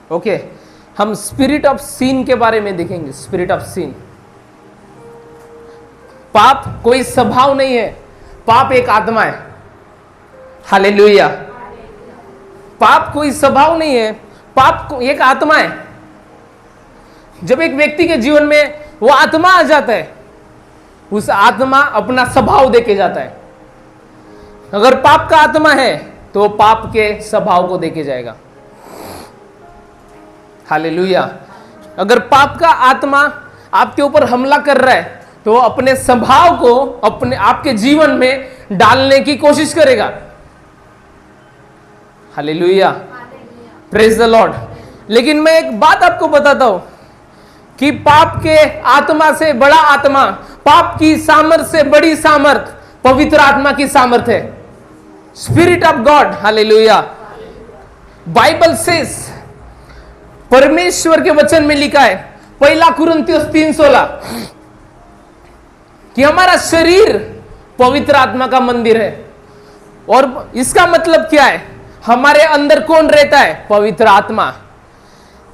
Okay, हम spirit of scene के बारे में देखेंगे। स्पिरिट ऑफ सीन, पाप कोई स्वभाव नहीं है, पाप एक आत्मा है। हालेलुया। पाप कोई स्वभाव नहीं है, पाप एक आत्मा है। जब एक व्यक्ति के जीवन में वो आत्मा आ जाता है, उस आत्मा अपना स्वभाव देके जाता है। अगर पाप का आत्मा है तो वो पाप के स्वभाव को देके जाएगा। हालेलुया। अगर पाप का आत्मा आपके ऊपर हमला कर रहा है तो वो अपने स्वभाव को अपने आपके जीवन में डालने की कोशिश करेगा। Hallelujah, praise the Lord. लेकिन मैं एक बात आपको बताता हूं कि पाप के आत्मा से बड़ा आत्मा, पाप की सामर्थ से बड़ी सामर्थ पवित्र आत्मा की सामर्थ है, spirit of God. Hallelujah. Bible says, परमेश्वर के वचन में लिखा है, 1 कुरिन्थियों 3:16, कि हमारा शरीर पवित्र आत्मा का मंदिर है। और इसका मतलब क्या है? हमारे अंदर कौन रहता है? पवित्र आत्मा।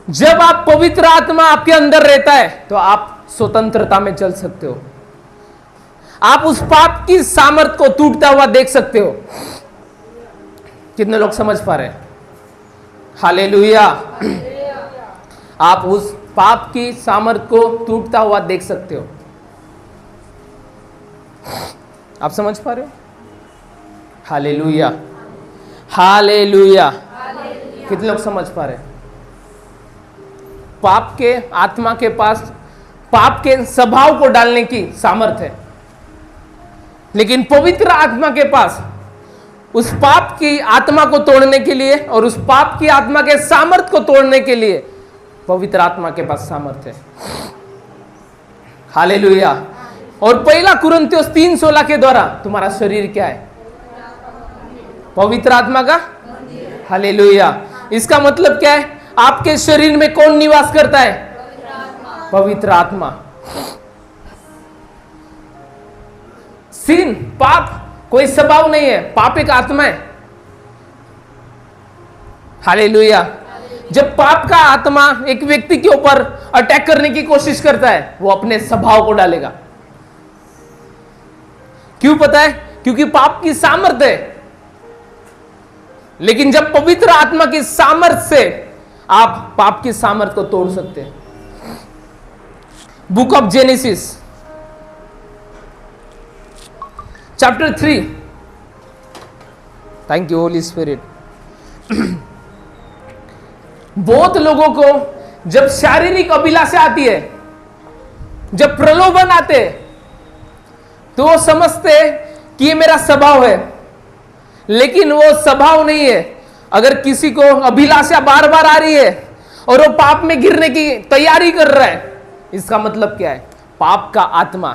जब आप पवित्र आत्मा आपके अंदर रहता है तो आप स्वतंत्रता में चल सकते हो। आप उस पाप की सामर्थ को टूटता हुआ देख सकते हो। कितने लोग समझ पा रहे हैं? हालेलुया। आप उस पाप की सामर्थ को टूटता हुआ देख सकते हो। आप समझ पा रहे हो? Hallelujah, hallelujah. कितने लोग समझ पा रहे हैं? पाप के आत्मा के पास पाप के स्वभाव को डालने की सामर्थ है, लेकिन पवित्र आत्मा के पास उस पाप की आत्मा को तोड़ने के लिए और उस पाप की आत्मा के सामर्थ को तोड़ने के लिए पवित्र आत्मा के पास सामर्थ है। हालेलुया। और 1 कुरिन्थियों 3:16 के द्वारा तुम्हारा शरीर क्या है? पवित्र आत्मा का। हालेलुया। इसका मतलब क्या है? आपके शरीर में कौन निवास करता है? पवित्र आत्मा। सीन, पाप कोई स्वभाव नहीं है, पाप एक आत्मा है। हालेलुया। जब पाप का आत्मा एक व्यक्ति के ऊपर अटैक करने की कोशिश करता है, वो अपने स्वभाव को डालेगा। क्यों पता है? क्योंकि पाप की सामर्थ है। लेकिन जब पवित्र आत्मा की सामर्थ से आप पाप की सामर्थ को तोड़ सकते हैं। Book of genesis chapter 3। Thank you Holi spirit. बहुत लोगों को जब शारीरिक अभिलाषा आती है, जब प्रलोभन आते, तो वो समझते कि ये मेरा स्वभाव है, लेकिन वो स्वभाव नहीं है। अगर किसी को अभिलाषा बार बार आ रही है और वो पाप में गिरने की तैयारी कर रहा है, इसका मतलब क्या है? पाप का आत्मा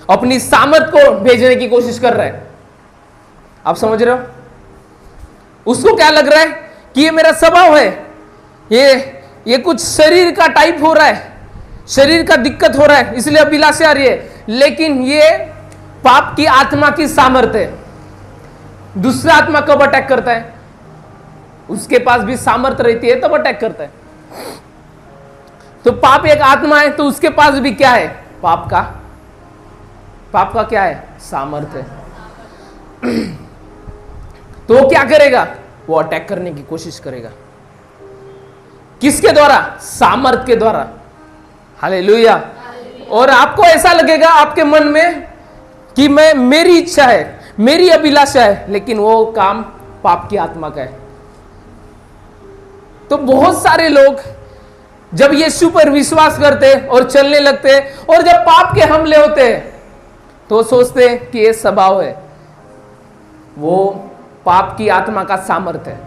अपनी सामर्थ को भेजने की कोशिश कर रहा है। आप समझ रहे हो? उसको क्या लग रहा है कि ये मेरा स्वभाव है, ये कुछ शरीर का टाइप हो रहा है, शरीर का दिक्कत हो रहा है, इसलिए अभिलाषा आ रही है। लेकिन ये पाप की आत्मा की सामर्थ है। दूसरा आत्मा कब अटैक करता है? उसके पास भी सामर्थ रहती है तब अटैक करता है। तो पाप एक आत्मा है, तो उसके पास भी क्या है? पाप का क्या है? सामर्थ है। तो वो क्या करेगा? वो अटैक करने की कोशिश करेगा। किसके द्वारा? सामर्थ के द्वारा। हालेलुया। और आपको ऐसा लगेगा आपके मन में कि मेरी इच्छा है, मेरी अभिलाषा है, लेकिन वो काम पाप की आत्मा का है। तो बहुत सारे लोग जब यीशु पर विश्वास करते और चलने लगते, और जब पाप के हमले होते तो सोचते कि ये स्वभाव है, वो पाप की आत्मा का सामर्थ्य है।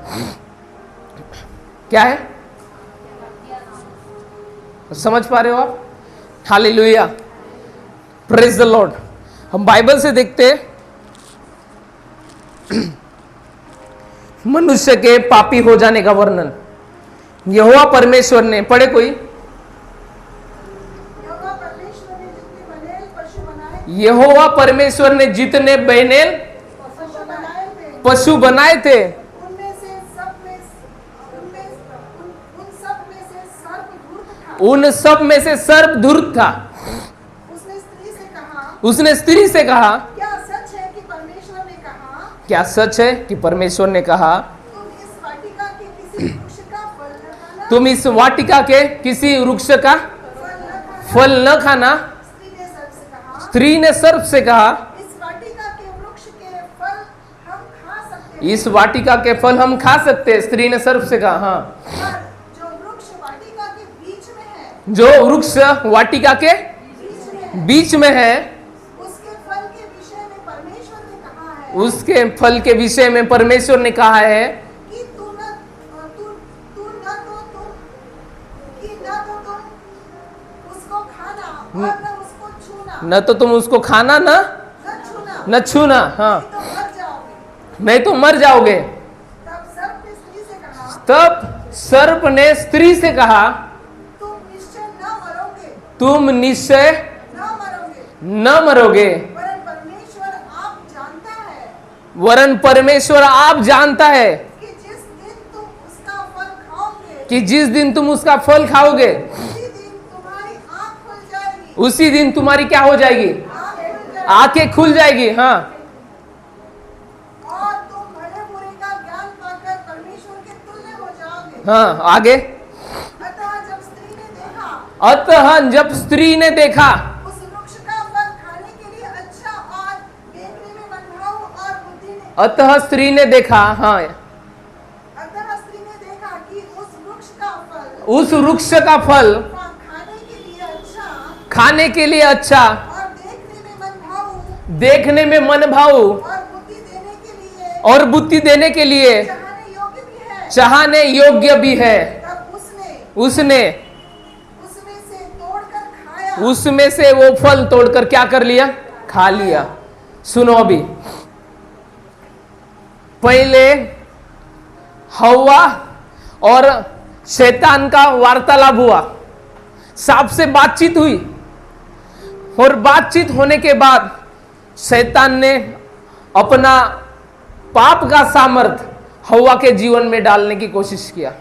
क्या है? समझ पा रहे हो आप? Hallelujah, praise the Lord. हम बाइबल से देखते मनुष्य के पापी हो जाने का वर्णन यहोवा परमेश्वर ने, पढ़े कोई? यहोवा परमेश्वर ने जितने बहनेल पशु बनाए थे, उन सब में से सर्प धूर्त था। उसने स्त्री से कहा, क्या सच है कि परमेश्वर ने कहा, क्या सच है कि परमेश्वर ने कहा, तुम इस वाटिका के किसी वृक्ष का फल न खाना। स्त्री ने सर्प से कहा, इस वाटिका के वृक्ष के फल हम खा सकते हैं, इस वाटिका के फल हम खा सकते हैं। स्त्री ने सर्प से कहा, हाँ, पर जो वृक्ष वाटिका के बीच में है, जो वृक्ष वाटिका के बीच में है, उसके फल के विषय में परमेश्वर ने कहा है, उसके फल के विषय में परमेश्वर ने कहा है कि न तो तुम उसको खाना और न उसको छूना, न तो तुम उसको खाना न छूना, हाँ, तो मर जाओगे। नहीं तो मर जाओगे। तब सर्प ने स्त्री से कहा, तब सर्प ने स्त्री से कहा, तुम निश्चय न मरोगे, तुम निश्चय न मरोगे, न मरोगे, वरन परमेश्वर आप जानता है वरन परमेश्वर आप जानता है कि जिस दिन तुम उसका फल खाओगे, कि जिस दिन तुम उसका फल खाओगे, उसी दिन तुम्हारी आँख खुल जाएगी, उसी दिन तुम्हारी क्या हो जाएगी? आंखें खुल जाएगी, हाँ, और तुम भले बुरे का ज्ञान पाकर परमेश्वर के तुल्य हो जाओगे। हाँ, आगे। अतः जब स्त्री ने देखा उस उस वृक्ष का फल खाने के लिए अच्छा और देखने में मनभाऊ और बुद्धि ने अतः स्त्री ने देखा, हाँ, अतः स्त्री ने देखा कि उस वृक्ष का फल उस वृक्ष का फल खाने के लिए अच्छा और देखने में मनभाऊ और और बुद्धि देने के लिए चाहने योग्य भी है। तब उसने उसने उसमें से तोड़कर खाया, उसमें से वो फल तोड़कर क्या कर लिया? खा लिया। सुनो, अभी पहले हव्वा और शैतान का वार्तालाप हुआ, सांप से बातचीत हुई, और बातचीत होने के बाद शैतान ने अपना पाप का सामर्थ हव्वा के जीवन में डालने की कोशिश किया।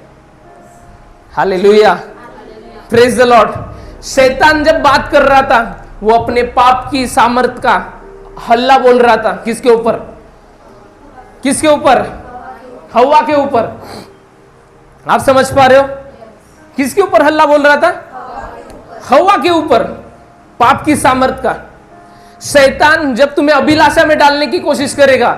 Hallelujah, praise the Lord. शैतान जब बात कर रहा था, वो अपने पाप की सामर्थ का हल्ला बोल रहा था। किसके ऊपर? किसके ऊपर? हव्वा के ऊपर। आप समझ पा रहे हो? किसके ऊपर हल्ला बोल रहा था? हव्वा के ऊपर, पाप की सामर्थ का। शैतान जब तुम्हें अभिलाषा में डालने की कोशिश करेगा,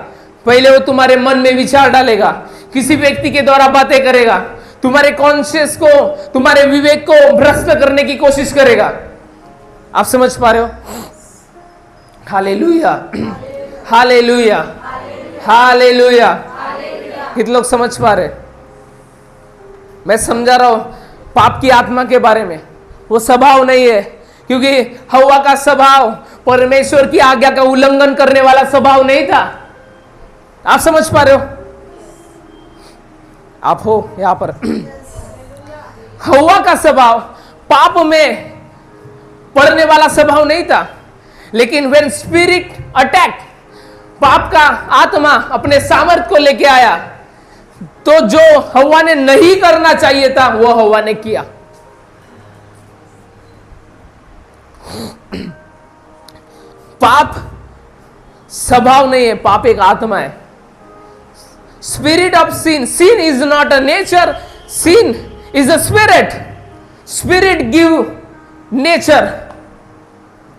पहले वो तुम्हारे मन में विचार डालेगा, किसी व्यक्ति के द्वारा बातें करेगा, तुम्हारे कॉन्शियस को, तुम्हारे विवेक को भ्रष्ट करने की कोशिश करेगा। आप समझ पा रहे हो? Hallelujah, hallelujah, hallelujah. कितने लोग समझ पा रहे? मैं समझा रहा हूं पाप की आत्मा के बारे में। वो स्वभाव नहीं है, क्योंकि हव्वा का स्वभाव परमेश्वर की आज्ञा का उल्लंघन करने वाला स्वभाव नहीं था। आप समझ पा रहे हो? आप हो यहां पर। हव्वा का स्वभाव पाप में पड़ने वाला स्वभाव नहीं था, लेकिन व्हेन स्पिरिट अटैक, पाप का आत्मा अपने सामर्थ को लेके आया, तो जो हव्वा ने नहीं करना चाहिए था वो हव्वा ने किया। पाप स्वभाव नहीं है, पाप एक आत्मा है। Spirit of sin, sin is not a nature, sin is a spirit. Spirit give nature.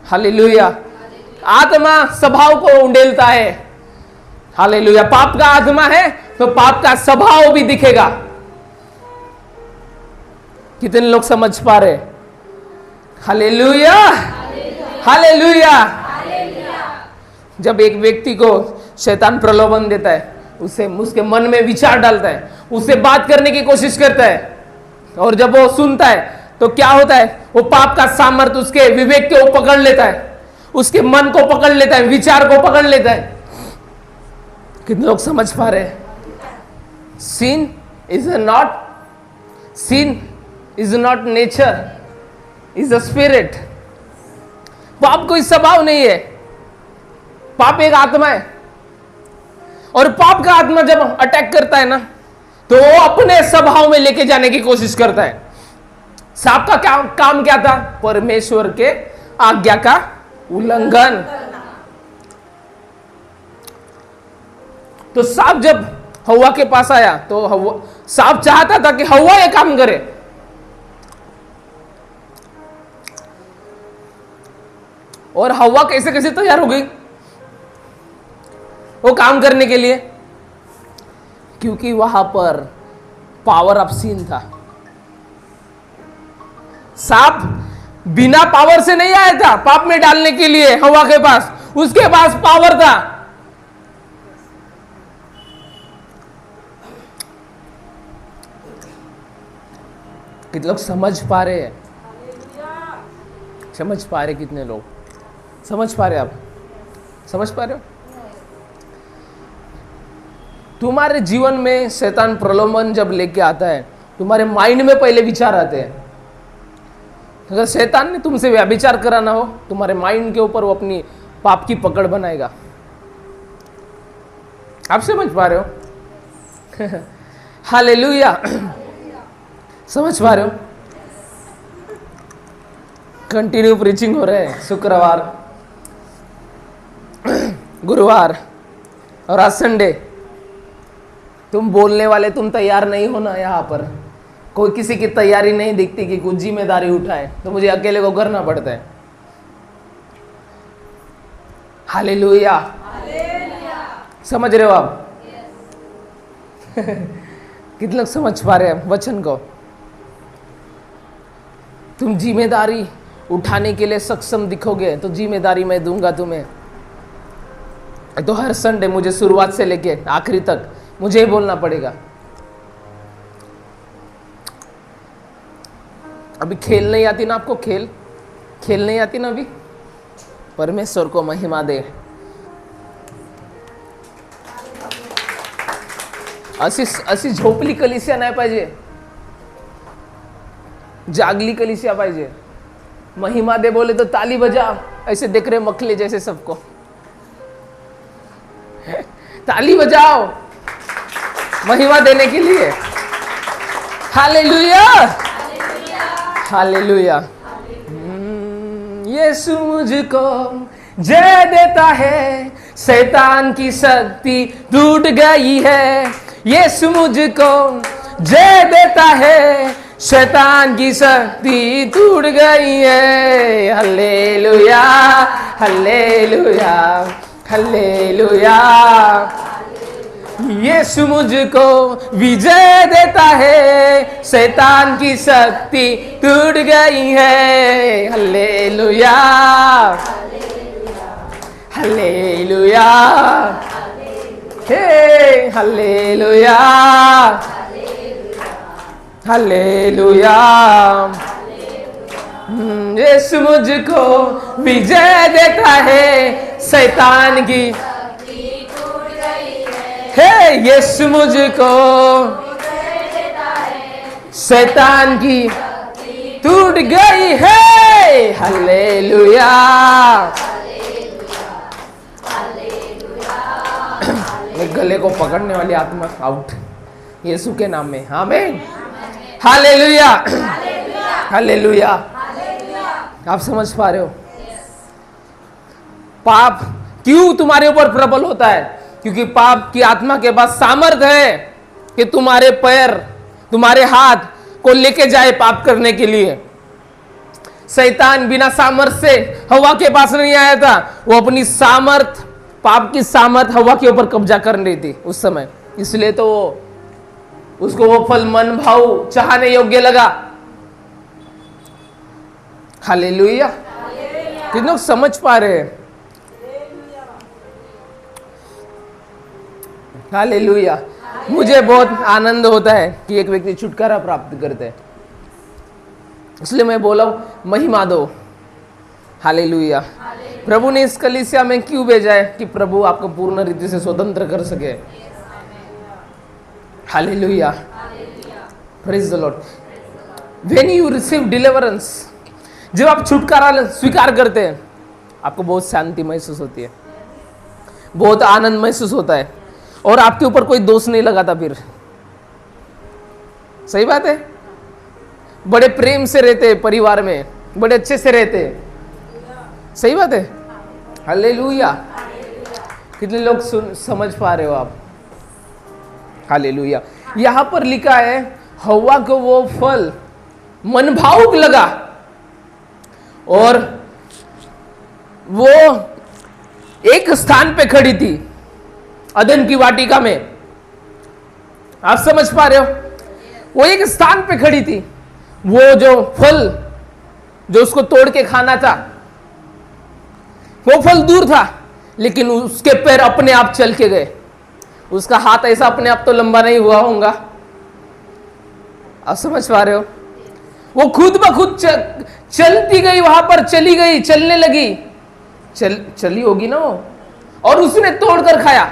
Hallelujah. आत्मा स्वभाव को उंडेलता है। हालेलुया। पाप का आत्मा है तो पाप का स्वभाव भी दिखेगा। कितने लोग समझ पा रहे? Hallelujah, hallelujah. जब एक व्यक्ति को शैतान प्रलोभन देता है, उसे उसके मन में विचार डालता है, उससे बात करने की कोशिश करता है, और जब वो सुनता है तो क्या होता है? वो पाप का सामर्थ्य उसके विवेक को पकड़ लेता है, उसके मन को पकड़ लेता है, विचार को पकड़ लेता है। कितने लोग समझ पा रहे हैं? sin is not nature, is a spirit. पाप कोई स्वभाव नहीं है, पाप एक आत्मा है। और पाप का आत्मा जब अटैक करता है ना, तो वो अपने स्वभाव में लेके जाने की कोशिश करता है। सांप का काम क्या था? परमेश्वर के आज्ञा का उल्लंघन। तो सांप जब हव्वा के पास आया तो सांप चाहता था कि हव्वा ये काम करे, और हव्वा कैसे कैसे तैयार हो गई वो काम करने के लिए, क्योंकि वहां पर पावर ऑफ सीन था। सांप बिना पावर से नहीं आया था पाप में डालने के लिए हव्वा के पास, उसके पास पावर था। कितने लोग समझ पा रहे हैं? समझ पा रहे? कितने लोग समझ पा रहे? आप समझ पा रहे हो? तुम्हारे जीवन में शैतान प्रलोभन जब लेके आता है, तुम्हारे माइंड में पहले विचार आते हैं। अगर शैतान ने तुमसे व्यभिचार कराना हो, तुम्हारे माइंड के ऊपर वो अपनी पाप की पकड़ बनाएगा। आप समझ पा रहे हो? हालेलुया। समझ पा रहे हो? कंटिन्यू प्रीचिंग हो रहे हैं शुक्रवार, गुरुवार और आज संडे। तुम बोलने वाले तुम तैयार नहीं हो ना। यहाँ पर कोई किसी की तैयारी नहीं दिखती कि कुछ जिम्मेदारी उठाए, तो मुझे अकेले को करना पड़ता है। हालेलुया। समझ रहे हो आप? कितने लोग समझ पा रहे हैं वचन को? तुम जिम्मेदारी उठाने के लिए सक्षम दिखोगे तो जिम्मेदारी मैं दूंगा तुम्हें। तो हर संडे मुझे शुरुआत से लेके आखिरी तक मुझे ही बोलना पड़ेगा। अभी खेल नहीं आती ना आपको? खेल नहीं आती ना अभी? परमेश्वर को महिमा दे। अशी झोपली कलिसिया नाही पाहिजे, जागली कलिसिया पाहिजे। महिमा दे बोले तो ताली बजा, ऐसे देख रहे मखले जैसे सबको। ताली बजाओ महिमा देने के लिए। Hallelujah, hallelujah. यीशु मुझको जय देता है, शैतान की शक्ति टूट गई है। यीशु मुझको जय देता है, शैतान की शक्ति टूट गई है। Hallelujah, hallelujah, hallelujah. यीशु मुझको विजय देता है, शैतान की शक्ति टूट गई है। हालेलुया, हालेलुया, हे हालेलुया, हालेलुया। यीशु मुझको विजय देता है, शैतान की हे। यीशु मुझको शैतान की टूट गई है। हालेलुया, गले को पकड़ने वाली आत्मा आउट यीशु के नाम में। आमीन। Hallelujah, hallelujah. आप समझ पा रहे हो? पाप क्यों तुम्हारे ऊपर प्रबल होता है? क्योंकि पाप की आत्मा के पास सामर्थ्य है कि तुम्हारे पैर, तुम्हारे हाथ को लेके जाए पाप करने के लिए। शैतान बिना सामर्थ्य से हवा के पास नहीं आया था। वो अपनी सामर्थ्य, पाप की सामर्थ्य हवा के ऊपर कब्जा कर रही थी उस समय। इसलिए तो उसको वो फल मन भाव चाहने योग्य लगा। हालेलुया। कितने लोग समझ पा रहे हैं? हालेलुया। मुझे बहुत आनंद होता है कि एक व्यक्ति छुटकारा प्राप्त करते हैं, इसलिए मैं बोला महिमा दो। हालेलुया। प्रभु ने इस कलीसिया में क्यों भेजा है? कि प्रभु आपको पूर्ण रीति से स्वतंत्र कर सके। Hallelujah, praise the Lord. When you receive deliverance, जब आप छुटकारा स्वीकार करते हैं, आपको बहुत शांति महसूस होती है, बहुत आनंद महसूस होता है, और आपके ऊपर कोई दोष नहीं लगाता। फिर सही बात है, बड़े प्रेम से रहते, परिवार में बड़े अच्छे से रहते। सही बात है, हालेलुया। कितने लोग समझ पा रहे हो आप? हालेलुया। यहां पर लिखा है हव्वा को वो फल मन भावुक लगा और वो एक स्थान पे खड़ी थी, अदन की वाटिका में। आप समझ पा रहे हो? वो एक स्थान पे खड़ी थी। वो जो फल जो उसको तोड़ के खाना था, वो फल दूर था, लेकिन उसके पैर अपने आप चल के गए। उसका हाथ ऐसा अपने आप तो लंबा नहीं हुआ होगा। आप समझ पा रहे हो? वो खुद ब खुद चलती गई, वहां पर चली गई, चलने लगी। चली होगी ना वो, और उसने तोड़कर खाया।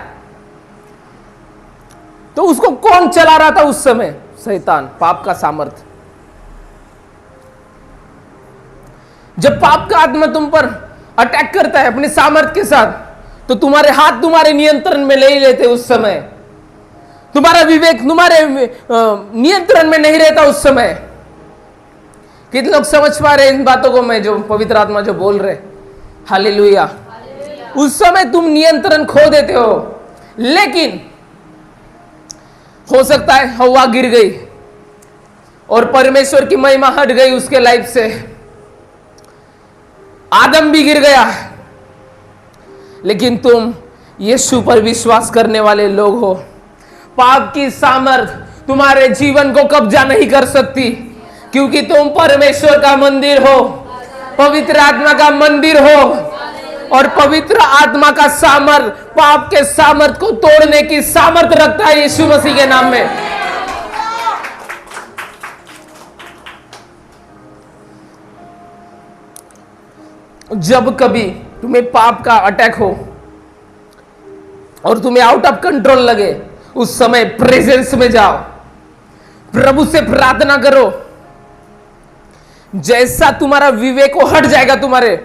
तो उसको कौन चला रहा था उस समय? शैतान, पाप का सामर्थ। जब पाप का आत्मा तुम पर अटैक करता है अपने सामर्थ के साथ, तो तुम्हारे हाथ तुम्हारे नियंत्रण में नहीं लेते उस समय। तुम्हारा विवेक तुम्हारे नियंत्रण में नहीं रहता उस समय। कितने लोग समझ पा रहे इन बातों को? मैं जो पवित्र आत्मा जो बोल रहे, हालेलुया। उस समय तुम नियंत्रण खो देते हो। लेकिन हो सकता है हव्वा गिर गई और परमेश्वर की महिमा हट गई उसके लाइफ से। आदम भी गिर गया, लेकिन तुम यीशु पर विश्वास करने वाले लोग हो। पाप की सामर्थ तुम्हारे जीवन को कब्जा नहीं कर सकती, क्योंकि तुम परमेश्वर का मंदिर हो, पवित्र आत्मा का मंदिर हो। और पवित्र आत्मा का सामर्थ पाप के सामर्थ को तोड़ने की सामर्थ रखता है यीशु मसीह के नाम में। जब कभी तुम्हें पाप का अटैक हो और तुम्हें आउट ऑफ कंट्रोल लगे, उस समय प्रेजेंस में जाओ, प्रभु से प्रार्थना करो। जैसा तुम्हारा विवेक को हट जाएगा तुम्हारे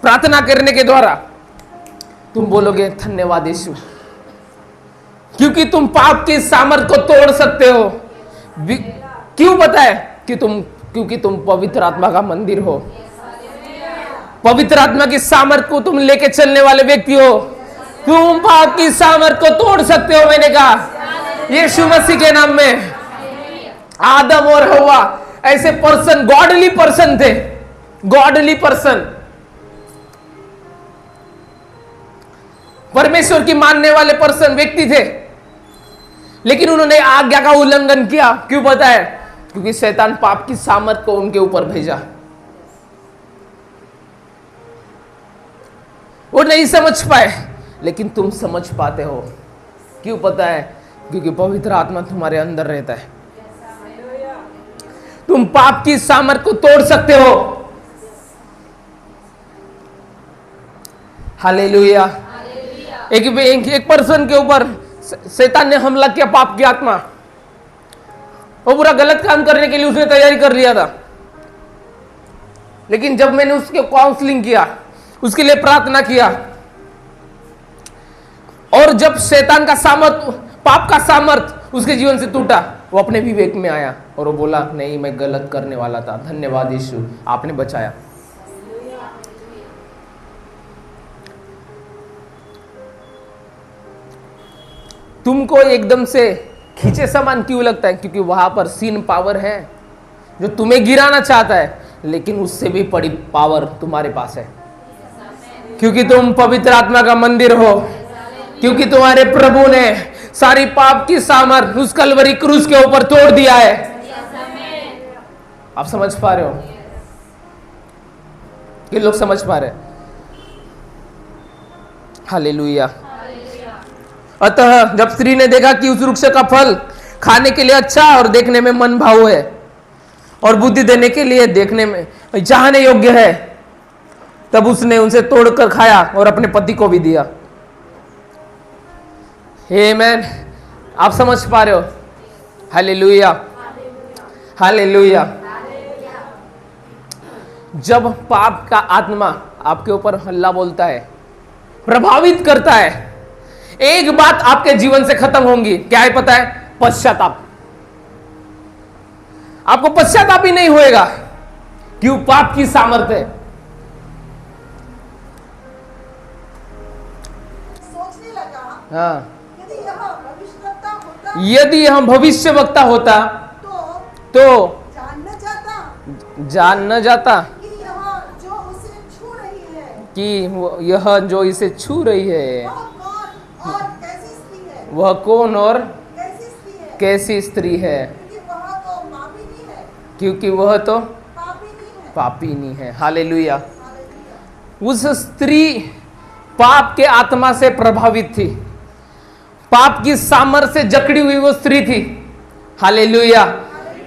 प्रार्थना करने के द्वारा, तुम बोलोगे धन्यवाद यीशु, क्योंकि तुम पाप की सामर्थ को तोड़ सकते हो। क्यों पता है? क्योंकि तुम पवित्र आत्मा का मंदिर हो। पवित्र आत्मा की सामर्थ को तुम लेके चलने वाले व्यक्ति हो। तुम पाप की सामर्थ को तोड़ सकते हो। मैंने कहा यीशु मसीह के नाम में। आदम और हव्वा ऐसे पर्सन, गॉडली पर्सन थे, गॉडली पर्सन, परमेश्वर की मानने वाले पर्सन, व्यक्ति थे, लेकिन उन्होंने आज्ञा का उल्लंघन किया। क्यों पता है? क्योंकि शैतान पाप की सामर्थ को उनके ऊपर भेजा। वो नहीं समझ पाए, लेकिन तुम समझ पाते हो। क्यों पता है? क्योंकि पवित्र आत्मा तुम्हारे अंदर रहता है। तुम पाप की सामर्थ को तोड़ सकते हो। हालेलुया। एक पर्सन के ऊपर शैतान ने हमला किया, पाप की आत्मा। वो पूरा गलत काम करने के लिए उसने तैयारी कर लिया था, लेकिन जब मैंने उसके काउंसलिंग किया, उसके लिए प्रार्थना किया, और जब शैतान का सामर्थ, पाप का सामर्थ उसके जीवन से टूटा, वो अपने विवेक में आया और वो बोला नहीं, मैं गलत करने वाला था, धन्यवाद यीशु, आपने बचाया। तुमको एकदम से खींचे समान क्यों लगता है? क्योंकि वहां पर सीन पावर है जो तुम्हें गिराना चाहता है, लेकिन उससे भी बड़ी पावर तुम्हारे पास है, क्योंकि तुम पवित्र आत्मा का मंदिर हो, क्योंकि तुम्हारे प्रभु ने सारी पाप की सामर्थ उस कलवरी क्रूस के ऊपर तोड़ दिया है। आप समझ पा रहे हो? कि लोग समझ पा रहे? हालेलुया। अतः जब स्त्री ने देखा कि उस वृक्ष का फल खाने के लिए अच्छा और देखने में मन भाव है और बुद्धि देने के लिए देखने में चाहने योग्य है, तब उसने उनसे तोड़कर खाया और अपने पति को भी दिया। आमेन। आप समझ पा रहे हो? Hallelujah, hallelujah. जब पाप का आत्मा आपके ऊपर हल्ला बोलता है, प्रभावित करता है, एक बात आपके जीवन से खत्म होंगी। क्या है पता है? पश्चाताप। आपको पश्चाताप ही नहीं होएगा। क्यों? पाप की सामर्थ्य है। सोचने लगा, हाँ, यदि यह भविष्यवक्ता होता यदि यह भविष्यवक्ता होता तो जान न जाता कि यह यह जो इसे छू रही है वह कौन और कैसी स्त्री है, वह कौन और कैसी स्त्री है, क्योंकि वह तो पापी नहीं है। हालेलुया। उस स्त्री पाप के आत्मा से प्रभावित थी, पाप की सामर्थ्य से जकड़ी हुई वो स्त्री थी। हालेलुया।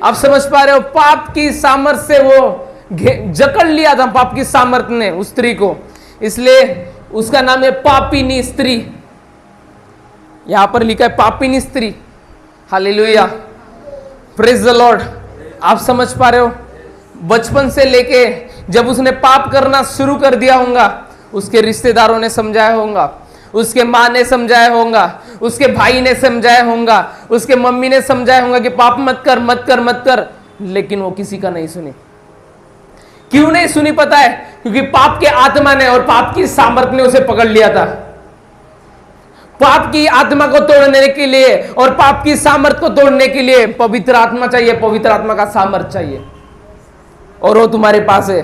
आप समझ पा रहे हो? पाप की सामर्थ्य से वो जकड़ लिया था, पाप की सामर्थ्य ने उस स्त्री को, इसलिए उसका नाम है पापिनी स्त्री। यहां पर लिखा है पापिनी स्त्री। Hallelujah, praise the Lord. आप समझ पा रहे हो? बचपन से लेके जब उसने पाप करना शुरू कर दिया होगा, उसके रिश्तेदारों ने समझाया होगा, उसके माँ ने समझाया होगा, उसके भाई ने समझाया होगा, उसके मम्मी ने समझाया होगा कि पाप मत कर मत कर मत कर, लेकिन वो किसी का नहीं सुनी। क्यों नहीं सुनी पता है? क्योंकि पाप के आत्मा ने और पाप की सामर्थ्य ने उसे पकड़ लिया था। पाप की आत्मा को तोड़ने के लिए और पाप की सामर्थ्य को तोड़ने के लिए पवित्र आत्मा चाहिए, पवित्र आत्मा का सामर्थ्य चाहिए, और वो तुम्हारे पास है,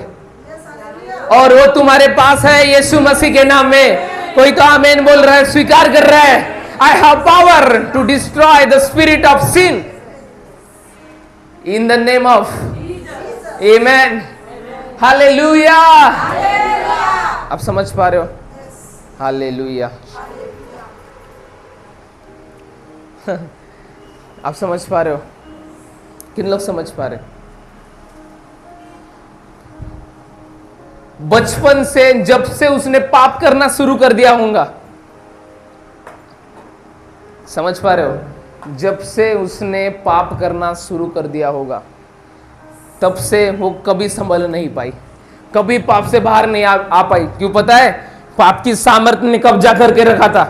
और वो तुम्हारे पास है यीशु मसीह के नाम में। कोई तो आमीन बोल रहा है, स्वीकार कर रहा है। I have power to destroy the spirit of sin in the name of amen. Hallelujah. आप समझ पा रहे हो? हालेलुया। आप समझ पा रहे हो? किन लोग समझ पा रहे? बचपन से जब से उसने पाप करना शुरू कर दिया होगा, समझ पा रहे हो? जब से उसने पाप करना शुरू कर दिया होगा, तब से वो कभी संभल नहीं पाई, कभी पाप से बाहर नहीं आ पाई। क्यों पता है? पाप की सामर्थ्य ने कब्जा करके रखा था।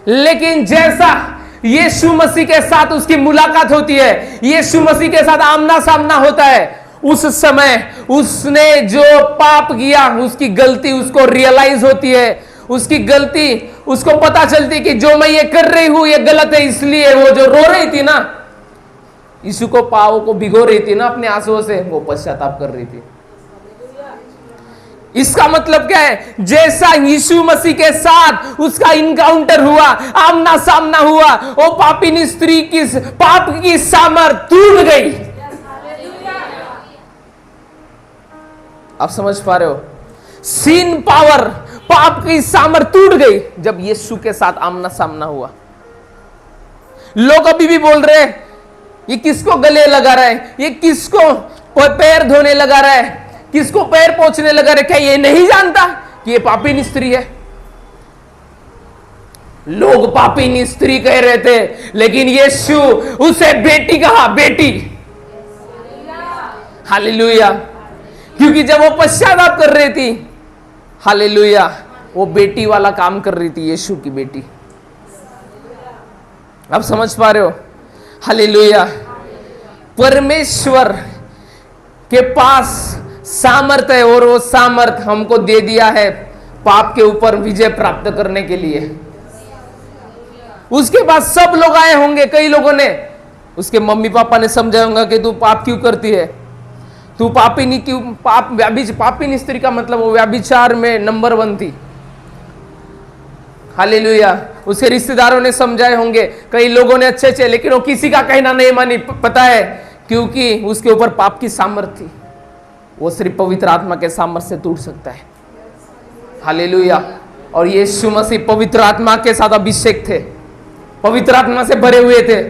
लेकिन जैसा यीशु मसीह के साथ उसकी मुलाकात होती है, यीशु मसीह के साथ आमना सामना होता है, उस समय उसने जो पाप किया, उसकी गलती उसको रियलाइज होती है, उसकी गलती उसको पता चलती कि जो मैं ये कर रही हूं ये गलत है। इसलिए वो जो रो रही थी ना, यीशु को पाँव को भिगो रही थी ना अपने आंसुओं से, वो पश्चाताप कर रही थी। इसका मतलब क्या है? जैसा यीशु मसीह के साथ उसका इनकाउंटर हुआ, आमना सामना हुआ, वो पापिनी स्त्री की पाप की सामर्थ्य टूट गई। आप समझ पा रहे हो? सीन पावर, पाप की सामर्थ्य टूट गई जब यीशु के साथ आमना सामना हुआ। लोग अभी भी बोल रहे हैं, ये किसको गले लगा रहा है, ये किसको पैर धोने लगा रहा है, किसको पैर पोंछने लगा रहा है? क्या ये नहीं जानता कि ये पापिनी स्त्री है? लोग पापिनी स्त्री कह रहे थे, लेकिन यीशु उसे बेटी कहा, बेटी। हालेलुया। क्योंकि जब वो पश्चाताप कर रही थी, हालेलुया, वो बेटी वाला काम कर रही थी, यीशु की बेटी। आप समझ पा रहे हो? हालेलुया। परमेश्वर के पास सामर्थ्य है, और वो सामर्थ्य हमको दे दिया है पाप के ऊपर विजय प्राप्त करने के लिए। उसके पास सब लोग आए होंगे, कई लोगों ने, उसके मम्मी पापा ने समझाया होगा कि तू पाप क्यों करती है, तू पापिनी क्यों, पापिनी स्त्री का मतलब वो व्यभिचार में नंबर 1 थी। हालेलुया। उसके रिश्तेदारों ने समझाए होंगे, कई लोगों ने अच्छे, लेकिन वो किसी का कहना नहीं मानी। पता है? क्योंकि उसके ऊपर पाप की सामर्थ्य थी। वो सिर्फ पवित्र आत्मा के सामर्थ्य से टूट सकता है। हालेलुया। और यीशु मसीह पवित्र आत्मा के साथ अभिषेक थे, पवित्र आत्मा से भरे हुए थे।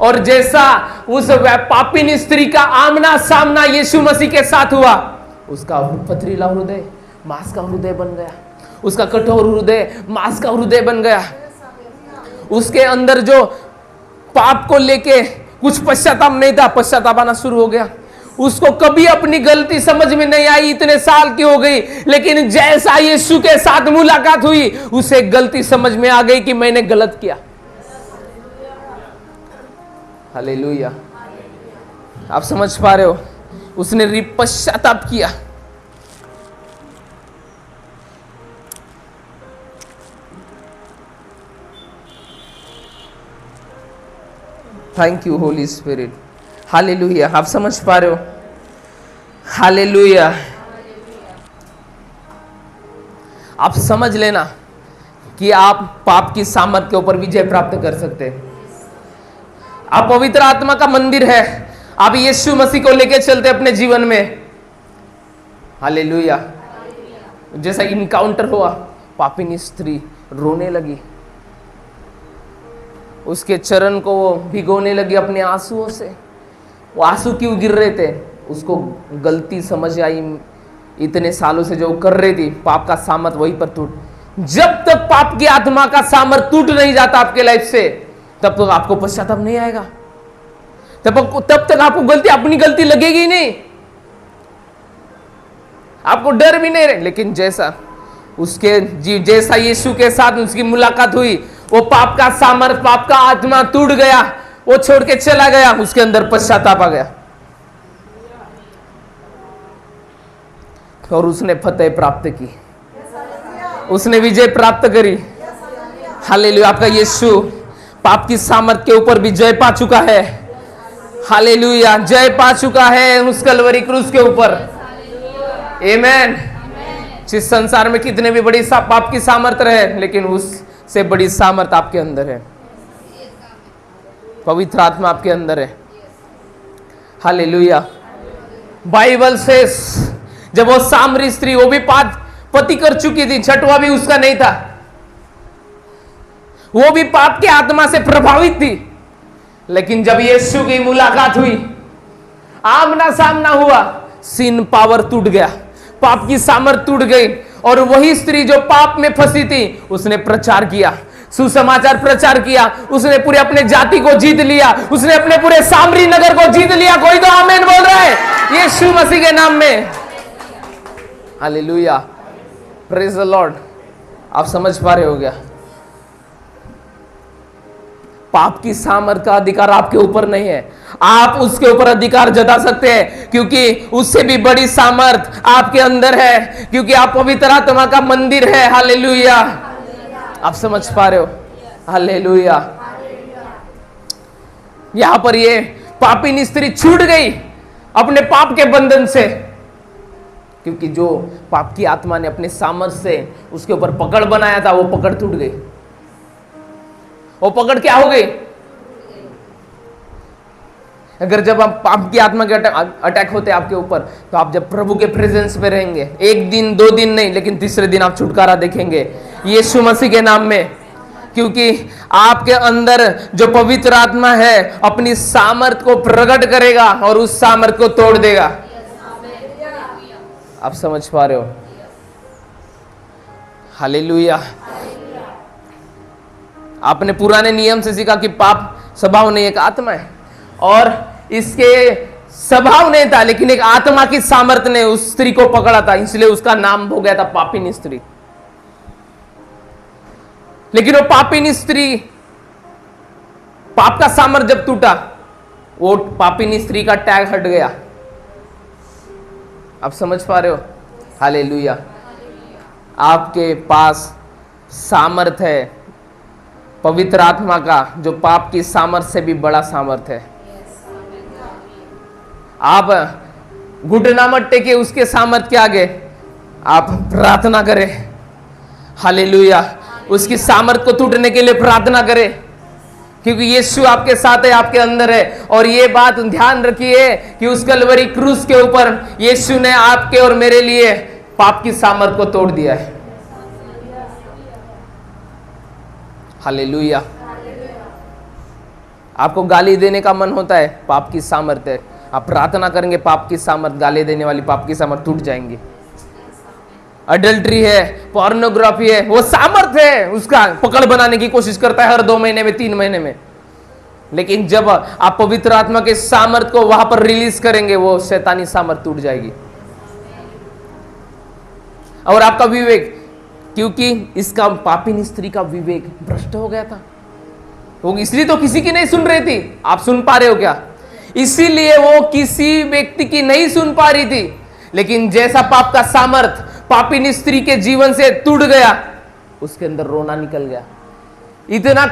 और जैसा उस पापिनी स्त्री का आमना सामना यीशु मसीह के साथ हुआ, उसका पथरीला हृदय मांस का हृदय बन गया, उसका कठोर हृदय मांस का हृदय बन गया। उसके अंदर जो पाप को लेके कुछ पश्चाताप नहीं था, पश्चाताप आना शुरू हो गया। उसको कभी अपनी गलती समझ में नहीं आई, इतने साल की हो गई, लेकिन जैसा यीशु के साथ मुलाकात हुई, उसे गलती समझ में आ गई कि मैंने गलत किया। हालेलुया। आप समझ पा रहे हो? उसने पश्चाताप किया। Thank you Holi spirit. Hallelujah. आप समझ पा रहे हो? हालेलुया। आप समझ लेना कि आप पाप की सामर्थ के ऊपर विजय प्राप्त कर सकते हैं। आप पवित्र आत्मा का मंदिर है। आप यीशु मसीह को लेकर चलते अपने जीवन में। हालेलुया। जैसा इनकाउंटर हुआ, पापिनी स्त्री रोने लगी, उसके चरण को वो भिगोने लगी अपने आंसुओं से। वो आंसू क्यों गिर रहे थे? उसको गलती समझ आई, इतने सालों से जो कर रही थी, पाप का सामर्थ वहीं पर टूट। जब तक पाप की आत्मा का सामर्थ टूट नहीं जाता आपके लाइफ से, तब तक आपको पश्चाताप नहीं आएगा। तब तक आपको गलती, अपनी गलती लगेगी ही नहीं, आपको डर भी नहीं रहे। लेकिन जैसा यीशु के साथ उसकी मुलाकात हुई, वो पाप का सामर्थ, पाप का आत्मा टूट गया, वो छोड़ के चला गया, उसके अंदर पश्चाताप आ गया और उसने फतेह प्राप्त की, उसने विजय प्राप्त करी। हालेलुया। आपका यीशु पाप की सामर्थ के ऊपर भी जय पा चुका है। हालेलुया। जय पा चुका है उस कलवरी क्रूस के ऊपर। आमेन। जिस संसार में कितने भी बड़ी पाप की सामर्थ रहे, लेकिन उससे बड़ी सामर्थ आपके अंदर है। पवित्र आत्मा आपके अंदर है। हालेलुया। बाइबल से जब वो सामरी स्त्री, वो भी पति कर चुकी थी, छठवा भी उसका नहीं था, वो भी पाप के आत्मा से प्रभावित थी। लेकिन जब यीशु की मुलाकात हुई, आमना सामना हुआ, सिन पावर टूट गया, पाप की सामर्थ टूट गई। और वही स्त्री जो पाप में फंसी थी, उसने प्रचार किया, सुसमाचार प्रचार किया, उसने पूरे अपने जाति को जीत लिया, उसने अपने पूरे सामरी नगर को जीत लिया। कोई तो आमीन बोल रहा है यीशु मसीह के नाम में। हालेलुया। Praise the Lord. आप समझ पा रहे हो क्या? पाप की सामर्थ का अधिकार आपके ऊपर नहीं है, आप उसके ऊपर अधिकार जता सकते हैं, क्योंकि उससे भी बड़ी सामर्थ आपके अंदर है, क्योंकि आप पवित्र आत्मा का मंदिर है। हालेलुया। आप समझ पा रहे हो? हालेलुया। यहां पर ये पापिनी स्त्री छूट गई अपने पाप के बंधन से, क्योंकि जो पाप की आत्मा ने अपने सामर्थ से उसके ऊपर पकड़ बनाया था, वो पकड़ टूट गई। वो पकड़ क्या हो गई? अगर जब आप पाप की आत्मा के अटैक होते हैं आपके ऊपर, तो आप जब प्रभु के प्रेजेंस में रहेंगे, एक दिन दो दिन नहीं, लेकिन तीसरे दिन आप छुटकारा देखेंगे यीशु मसीह के नाम में, क्योंकि आपके अंदर जो पवित्र आत्मा है अपनी सामर्थ को प्रकट करेगा और उस सामर्थ को तोड़ देगा। आप समझ पा रहे हो? हालेलुया। आपने पुराने नियम से सीखा कि पाप स्वभाव नहीं, एक आत्मा है, और इसके स्वभाव नहीं था, लेकिन एक आत्मा की सामर्थ ने उस स्त्री को पकड़ा था, इसलिए उसका नाम हो गया था पापिनी स्त्री। लेकिन वो पापिनी स्त्री, पाप का सामर्थ जब टूटा, वो पापिनी स्त्री का टैग हट गया। आप समझ पा रहे हो? हालेलुया। आपके पास सामर्थ है पवित्र आत्मा का, जो पाप की सामर्थ से भी बड़ा सामर्थ है। आप घुटना मत टेके उसके सामर्थ के आगे, आप प्रार्थना करें। हालेलुया। उसकी सामर्थ को टूटने के लिए प्रार्थना करें, क्योंकि यीशु आपके साथ है, आपके अंदर है। और ये बात ध्यान रखिए कि उस कलवरी क्रूस के ऊपर यीशु ने आपके और मेरे लिए पाप की सामर्थ को तोड़ दिया है। हालेलुया। आपको गाली देने का मन होता है, पाप की सामर्थ है, आप प्रार्थना करेंगे, पाप की सामर्थ, गाली देने वाली पाप की सामर्थ टूट जाएंगी। अडल्ट्री है, पोर्नोग्राफी है, वो सामर्थ है, उसका पकड़ बनाने की कोशिश करता है हर 2 महीने में, 3 महीने में। लेकिन जब आप पवित्र आत्मा के सामर्थ को वहां पर रिलीज करेंगे, वो शैतानी सामर्थ टूट जाएगी। और आपका विवेक, क्योंकि इसका पापिनी स्त्री का विवेक भ्रष्ट हो गया था, वो इसलिए तो किसी की नहीं सुन रही थी। आप सुन पा रहे हो क्या? इसीलिए वो किसी व्यक्ति की नहीं सुन पा रही थी। लेकिन जैसा पाप का सामर्थ पापिनी स्त्री के जीवन से टूट गया, उसके अंदर रोना निकल गया। इतना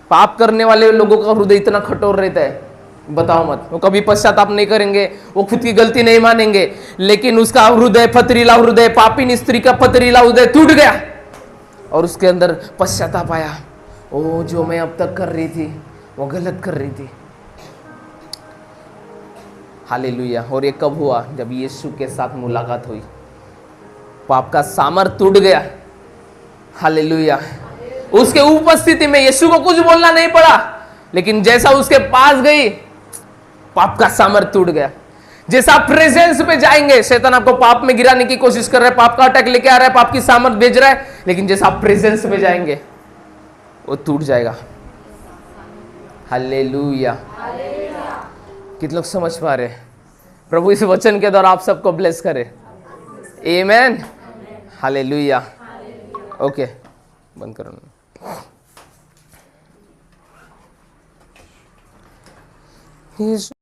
पाप करने वाले लोगों का हृदय इतना कठोर रहता है, बताओ मत। वो कभी पश्चाताप नहीं करेंगे, वो खुद की गलती नहीं मानेंगे, लेकिन उसका हृदय, पथरीला हृदय, पापिनी स्त्री का पथरीला हृदय टूट गया और उसके अंदर पश्चाताप आया। ओ, जो मैं अब तक कर रही थी वो गलत कर रही थी। हालेलुया। और ये कब हुआ? जब यीशु के साथ मुलाकात हुई, पाप का सामर्थ टूट गया। हालेलुया। उसके उपस्थिति में यीशु को कुछ बोलना नहीं पड़ा, लेकिन जैसा उसके पास गई, पाप का सामर्थ टूट गया। जैसा आप प्रेजेंस पे जाएंगे, शैतान आपको पाप में गिराने की कोशिश कर रहा है, पाप का अटैक लेके आ रहा है, पाप की सामर्थ भेज रहा है, लेकिन जैसा आप प्रेजेंस में जाएंगे वो टूट जाएगा। हालेलुया। कितने लोग समझ पा रहे हैं? प्रभु इस वचन के द्वारा आप सबको ब्लेस करे। आमेन। हालेलुया। ओके, बंद करो।